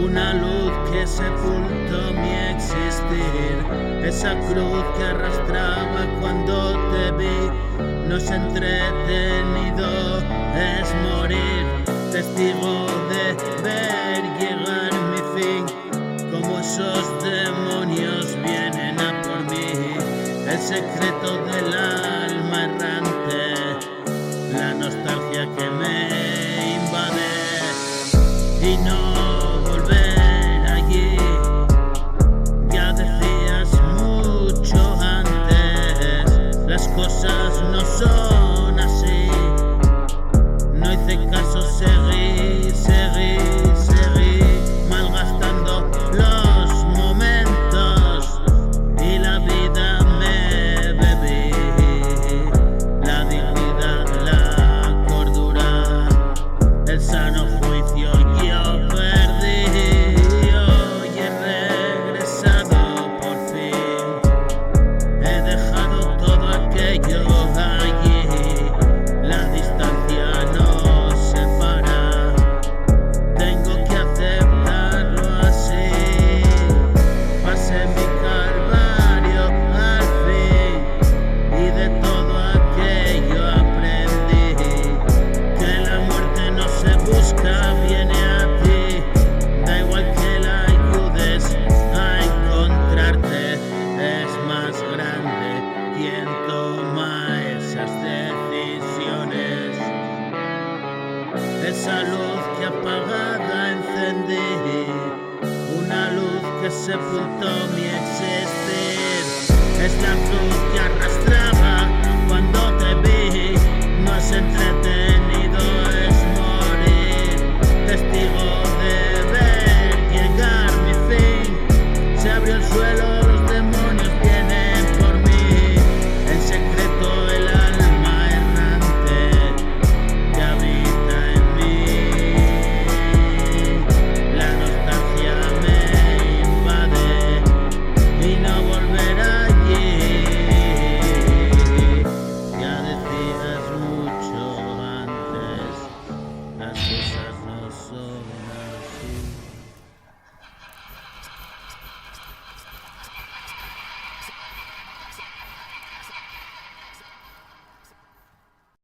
una luz que sepultó mi existir, esa cruz que arrastraba cuando te vi. No es entretenido, es morir, testigo de ver llegar mi fin, como esos demonios vienen a por mí. El secreto del alma errante, la nostalgia que me invade y no volver allí. Ya decías mucho antes, las cosas no son así. No hice caso, seguí malgastando los momentos y la vida me bebí. La dignidad, la cordura, el sano juicio yo perdí. Hoy he regresado por fin, he dejado todo aquello allí. La distancia nos separa, tengo que aceptarlo así. Pasé mi calvario al fin y de todo aquello aprendí que la muerte no se busca, viene a ti. Da igual que la ayudes a encontrarte, es más grande quien toma esas decisiones. Esa luz que apagada encendí, una luz que sepultó mi existir, es la cruz que arrastraba